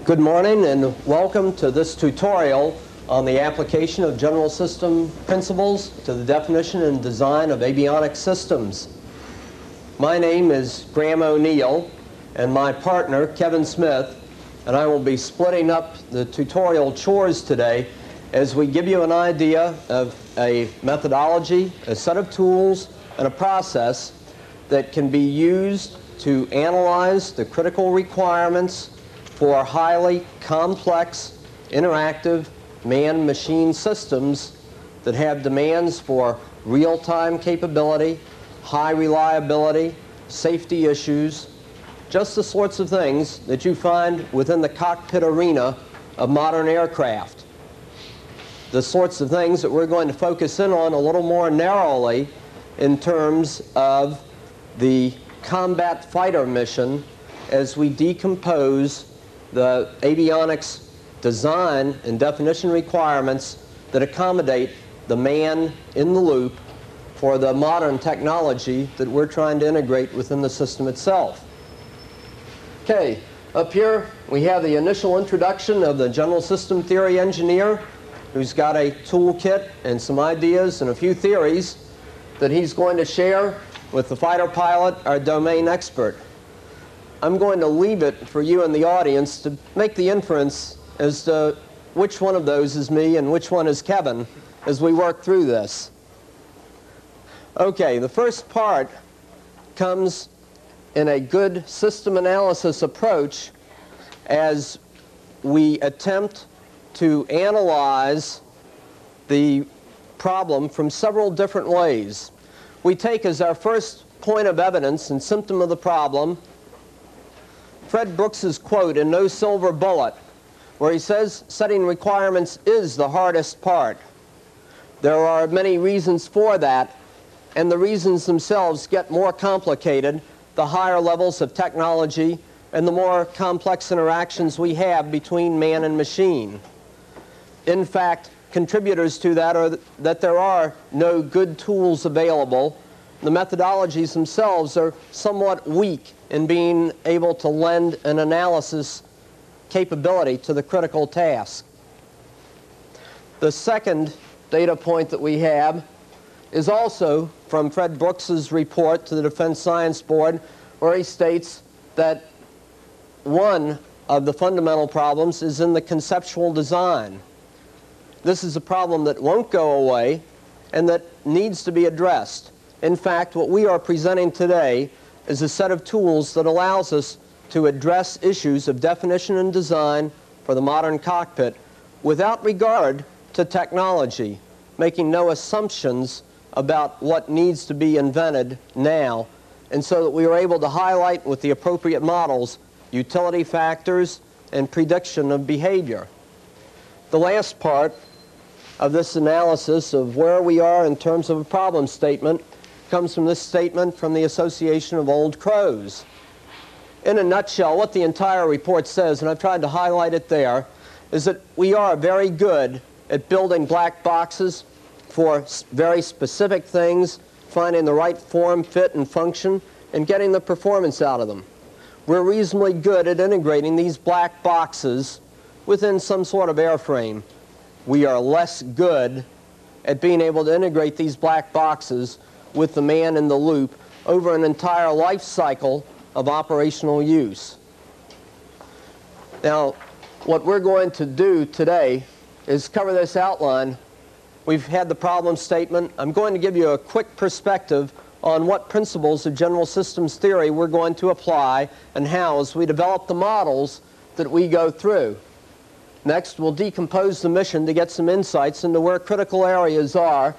Good morning and welcome to this tutorial on the application of general system principles to the definition and design of avionics systems. My name is Graham O'Neill and my partner Kevin Smith, and I will be splitting up the tutorial chores today as we give you an idea of a methodology, a set of tools, and a process that can be used to analyze the critical requirements for highly complex, interactive man-machine systems that have demands for real-time capability, high reliability, safety issues, just the sorts of things that you find within the cockpit arena of modern aircraft. The sorts of things that we're going to focus in on a little more narrowly in terms of the combat fighter mission as we decompose the avionics design and definition requirements that accommodate the man in the loop for the modern technology that we're trying to integrate within the system itself. Okay, up here we have the initial introduction of the general system theory engineer, who's got a toolkit and some ideas and a few theories that he's going to share with the fighter pilot, our domain expert. I'm going to leave it for you in the audience to make the inference as to which one of those is me and which one is Kevin as we work through this. Okay, the first part comes in a good system analysis approach as we attempt to analyze the problem from several different ways. We take as our first point of evidence and symptom of the problem Fred Brooks's quote in No Silver Bullet, where he says setting requirements is the hardest part. There are many reasons for that, and the reasons themselves get more complicated the higher levels of technology and the more complex interactions we have between man and machine. In fact, contributors to that are that there are no good tools available. The methodologies themselves are somewhat weak in being able to lend an analysis capability to the critical task. The second data point that we have is also from Fred Brooks's report to the Defense Science Board, where he states that one of the fundamental problems is in the conceptual design. This is a problem that won't go away and that needs to be addressed. In fact, what we are presenting today is a set of tools that allows us to address issues of definition and design for the modern cockpit without regard to technology, making no assumptions about what needs to be invented now, and so that we are able to highlight with the appropriate models utility factors and prediction of behavior. The last part of this analysis of where we are in terms of a problem statement comes from this statement from the Association of Old Crows. In a nutshell, what the entire report says, and I've tried to highlight it there, is that we are very good at building black boxes for very specific things, finding the right form, fit, and function, and getting the performance out of them. We're reasonably good at integrating these black boxes within some sort of airframe. We are less good at being able to integrate these black boxes with the man in the loop over an entire life cycle of operational use. Now, what we're going to do today is cover this outline. We've had the problem statement. I'm going to give you a quick perspective on what principles of general systems theory we're going to apply and how as we develop the models that we go through. Next, we'll decompose the mission to get some insights into where critical areas are.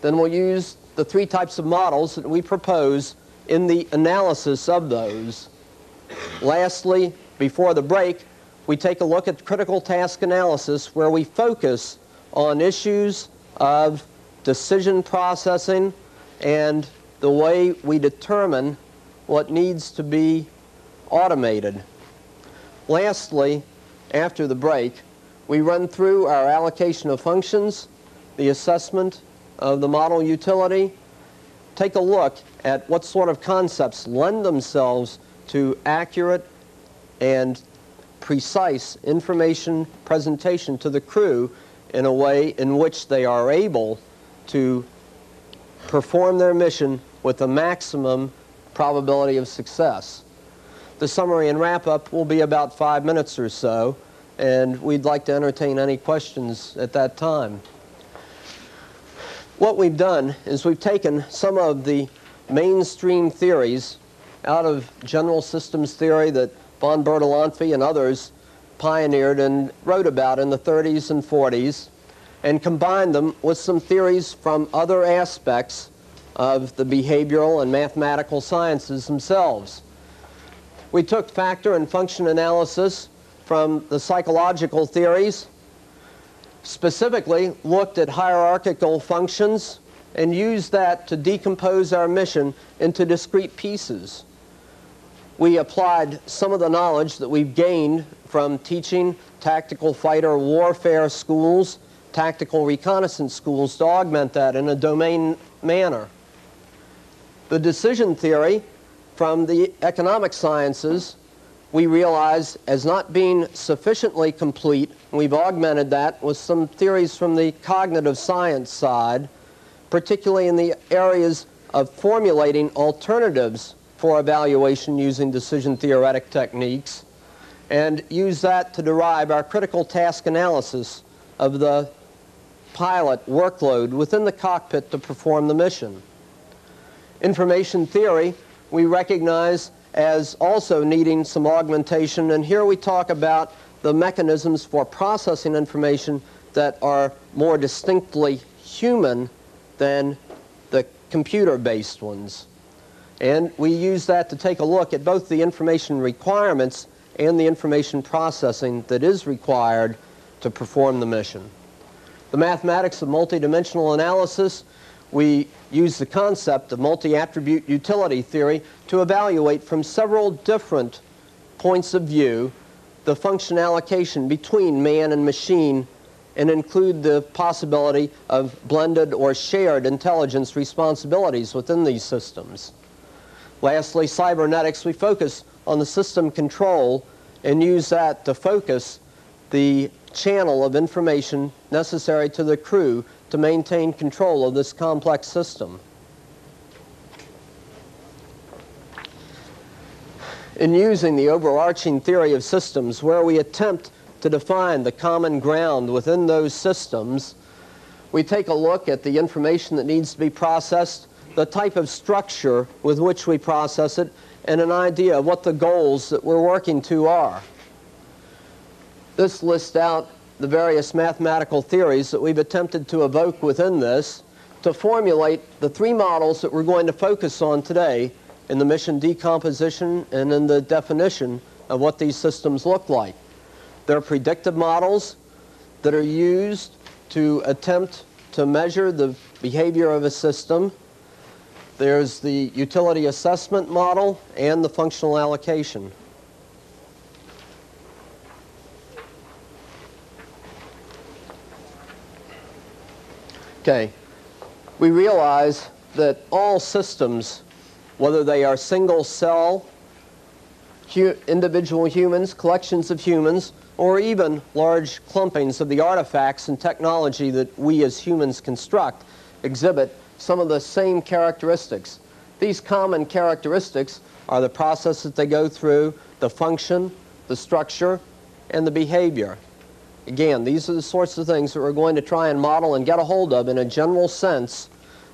Then we'll use the three types of models that we propose in the analysis of those. Lastly, before the break, we take a look at critical task analysis, where we focus on issues of decision processing and the way we determine what needs to be automated. Lastly, after the break, we run through our allocation of functions, the assessment of the model utility, take a look at what sort of concepts lend themselves to accurate and precise information presentation to the crew in a way in which they are able to perform their mission with the maximum probability of success. The summary and wrap-up will be about 5 minutes or so, and we'd like to entertain any questions at that time. What we've done is we've taken some of the mainstream theories out of general systems theory that von Bertalanffy and others pioneered and wrote about in the 30s and 40s, and combined them with some theories from other aspects of the behavioral and mathematical sciences themselves. We took factor and function analysis from the psychological theories, specifically looked at hierarchical functions, and used that to decompose our mission into discrete pieces. We applied some of the knowledge that we've gained from teaching tactical fighter warfare schools, tactical reconnaissance schools, to augment that in a domain manner. The decision theory from the economic sciences we realized as not being sufficiently complete. We've augmented that with some theories from the cognitive science side, particularly in the areas of formulating alternatives for evaluation using decision theoretic techniques, and use that to derive our critical task analysis of the pilot workload within the cockpit to perform the mission. Information theory we recognize as also needing some augmentation, and here we talk about the mechanisms for processing information that are more distinctly human than the computer-based ones. And we use that to take a look at both the information requirements and the information processing that is required to perform the mission. The mathematics of multidimensional analysis, we use the concept of multi-attribute utility theory to evaluate from several different points of view the function allocation between man and machine, and include the possibility of blended or shared intelligence responsibilities within these systems. Lastly, cybernetics, we focus on the system control and use that to focus the channel of information necessary to the crew to maintain control of this complex system. In using the overarching theory of systems, where we attempt to define the common ground within those systems, we take a look at the information that needs to be processed, the type of structure with which we process it, and an idea of what the goals that we're working to are. This lists out the various mathematical theories that we've attempted to evoke within this to formulate the 3 models that we're going to focus on today in the mission decomposition and in the definition of what these systems look like. They're predictive models that are used to attempt to measure the behavior of a system. There's the utility assessment model and the functional allocation. Okay, we realize that all systems, whether they are single cell, individual humans, collections of humans, or even large clumpings of the artifacts and technology that we as humans construct, exhibit some of the same characteristics. These common characteristics are the process that they go through, the function, the structure, and the behavior. Again, these are the sorts of things that we're going to try and model and get a hold of in a general sense,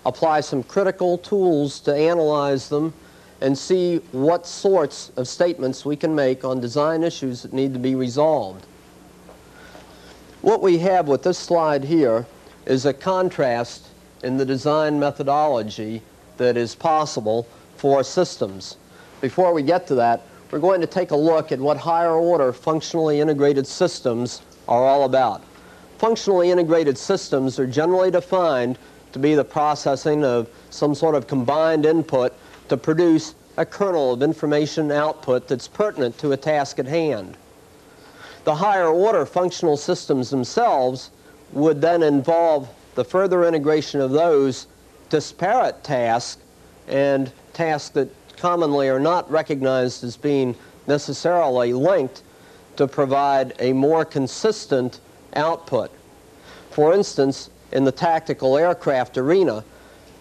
apply some critical tools to analyze them, and see what sorts of statements we can make on design issues that need to be resolved. What we have with this slide here is a contrast in the design methodology that is possible for systems. Before we get to that, we're going to take a look at what higher order functionally integrated systems are all about. Functionally integrated systems are generally defined to be the processing of some sort of combined input to produce a kernel of information output that's pertinent to a task at hand. The higher order functional systems themselves would then involve the further integration of those disparate tasks and tasks that commonly are not recognized as being necessarily linked to provide a more consistent output. For instance, in the tactical aircraft arena,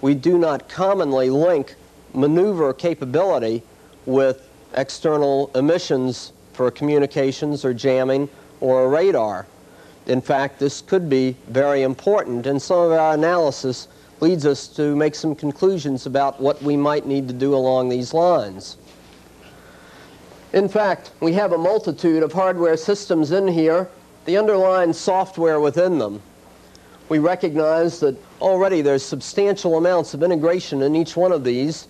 we do not commonly link maneuver capability with external emissions for communications or jamming or a radar. In fact, this could be very important, and some of our analysis leads us to make some conclusions about what we might need to do along these lines. In fact, we have a multitude of hardware systems in here, the underlying software within them. We recognize that already there's substantial amounts of integration in each one of these,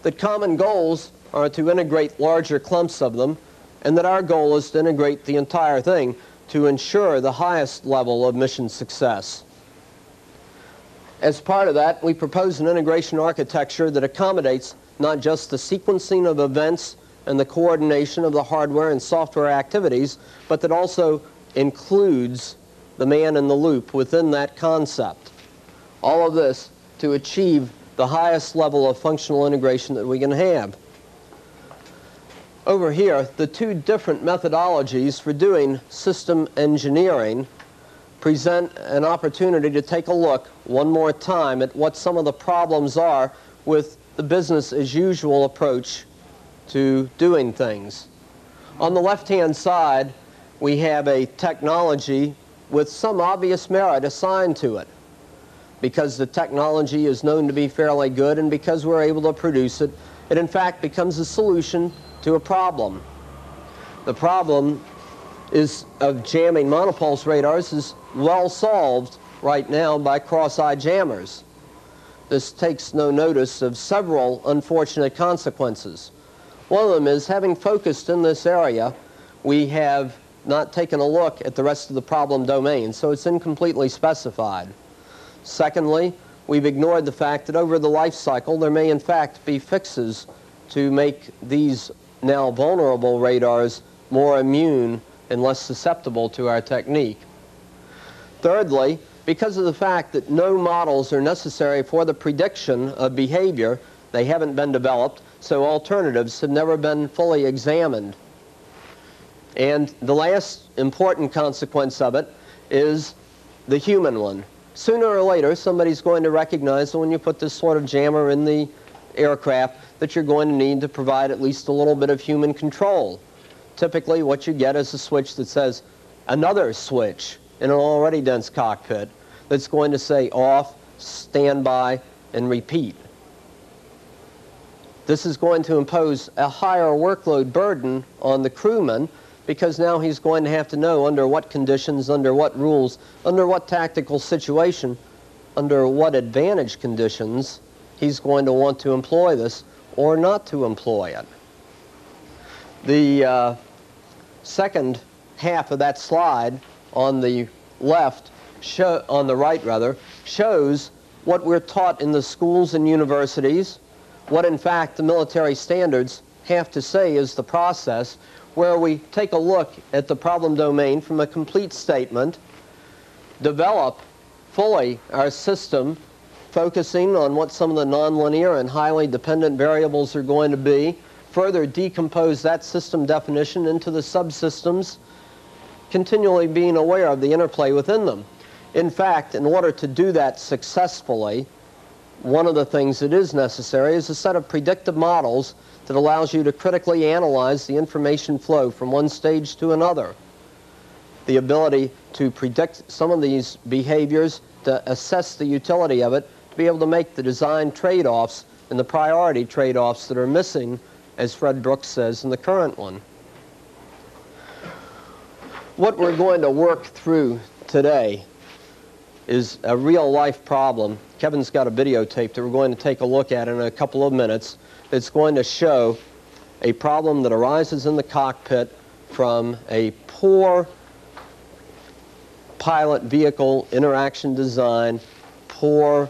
that common goals are to integrate larger clumps of them, and that our goal is to integrate the entire thing to ensure the highest level of mission success. As part of that, we propose an integration architecture that accommodates not just the sequencing of events and the coordination of the hardware and software activities, but that also includes the man in the loop within that concept. All of this to achieve the highest level of functional integration that we can have. Over here, the two different methodologies for doing system engineering present an opportunity to take a look one more time at what some of the problems are with the business as usual approach to doing things. On the left-hand side, we have a technology with some obvious merit assigned to it. Because the technology is known to be fairly good and because we're able to produce it, it in fact becomes a solution to a problem. The problem of jamming monopulse radars is well solved right now by cross-eye jammers. This takes no notice of several unfortunate consequences. One of them is, having focused in this area, we have not taken a look at the rest of the problem domain, so it's incompletely specified. Secondly, we've ignored the fact that over the life cycle there may in fact be fixes to make these now vulnerable radars more immune and less susceptible to our technique. Thirdly, because of the fact that no models are necessary for the prediction of behavior, they haven't been developed, so alternatives have never been fully examined. And the last important consequence of it is the human one. Sooner or later, somebody's going to recognize that when you put this sort of jammer in the aircraft, that you're going to need to provide at least a little bit of human control. Typically, what you get is a switch that says another switch in an already dense cockpit that's going to say off, standby, and repeat. This is going to impose a higher workload burden on the crewman, because now he's going to have to know under what conditions, under what rules, under what tactical situation, under what advantage conditions he's going to want to employ this or not to employ it. The second half of that slide on the left, on the right rather, shows what we're taught in the schools and universities, what in fact the military standards have to say is the process, where we take a look at the problem domain from a complete statement, develop fully our system, focusing on what some of the nonlinear and highly dependent variables are going to be, further decompose that system definition into the subsystems, continually being aware of the interplay within them. In fact, in order to do that successfully, one of the things that is necessary is a set of predictive models that allows you to critically analyze the information flow from one stage to another. The ability to predict some of these behaviors, to assess the utility of it, to be able to make the design trade-offs and the priority trade-offs that are missing, as Fred Brooks says, in the current one. What we're going to work through today is a real-life problem. Kevin's got a videotape that we're going to take a look at in a couple of minutes. It's going to show a problem that arises in the cockpit from a poor pilot vehicle interaction design, poor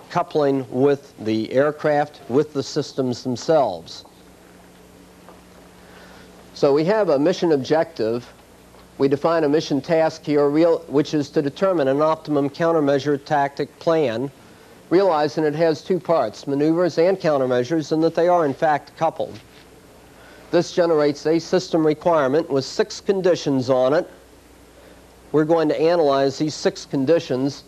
coupling with the aircraft, with the systems themselves. So we have a mission objective. We define a mission task here, which is to determine an optimum countermeasure tactic plan, realizing it has two parts, maneuvers and countermeasures, and that they are in fact coupled. This generates a system requirement with 6 conditions on it. We're going to analyze these 6 conditions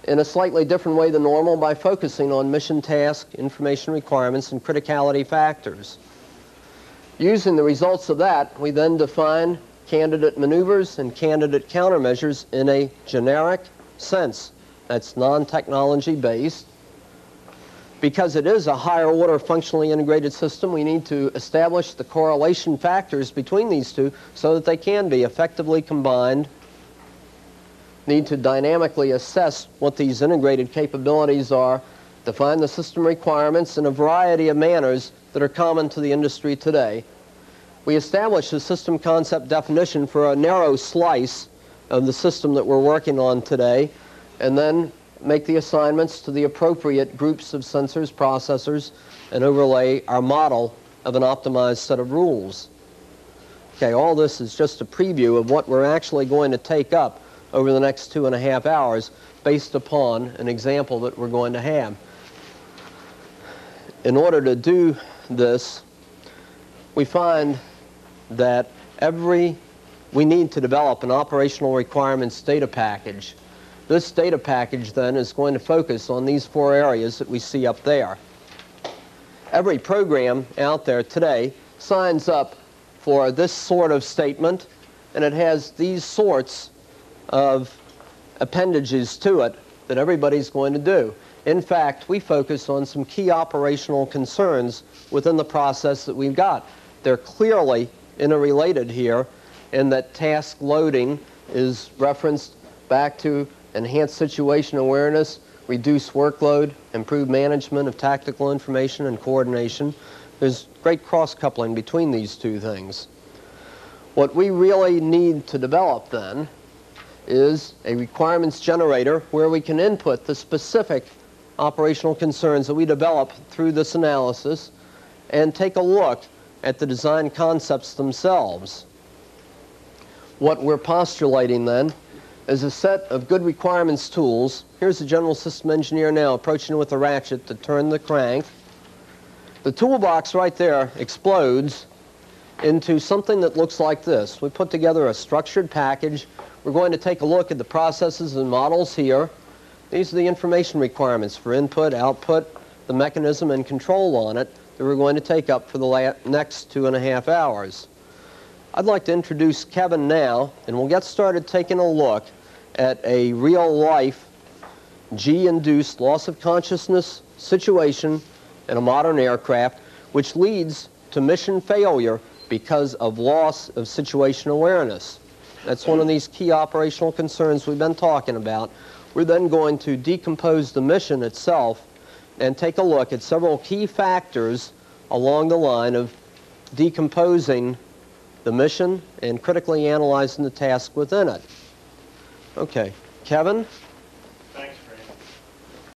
in a slightly different way than normal by focusing on mission task, information requirements, and criticality factors. Using the results of that, we then define candidate maneuvers and candidate countermeasures in a generic sense. That's non-technology based. Because it is a higher order functionally integrated system, we need to establish the correlation factors between these two so that they can be effectively combined. Need to dynamically assess what these integrated capabilities are, define the system requirements in a variety of manners that are common to the industry today. We establish a system concept definition for a narrow slice of the system that we're working on today, and then make the assignments to the appropriate groups of sensors, processors, and overlay our model of an optimized set of rules. Okay, all this is just a preview of what we're actually going to take up over the next 2.5 hours based upon an example that we're going to have. In order to do this, we find that we need to develop an operational requirements data package. This data package then is going to focus on these 4 areas that we see up there. Every program out there today signs up for this sort of statement, and it has these sorts of appendages to it that everybody's going to do. In fact, we focus on some key operational concerns within the process that we've got. They're clearly interrelated here in that task loading is referenced back to enhanced situation awareness, reduce workload, improve management of tactical information and coordination. There's great cross-coupling between these two things. What we really need to develop then is a requirements generator where we can input the specific operational concerns that we develop through this analysis and take a look at the design concepts themselves. What we're postulating then is a set of good requirements tools. Here's the general system engineer now approaching with a ratchet to turn the crank. The toolbox right there explodes into something that looks like this. We put together a structured package. We're going to take a look at the processes and models here. These are the information requirements for input, output, the mechanism and control on it that we're going to take up for the next 2.5 hours. I'd like to introduce Kevin now, and we'll get started taking a look at a real-life G-induced loss of consciousness situation in a modern aircraft, which leads to mission failure because of loss of situation awareness. That's one of these key operational concerns we've been talking about. We're then going to decompose the mission itself and take a look at several key factors along the line of decomposing the mission and critically analyzing the task within it. Okay, Kevin?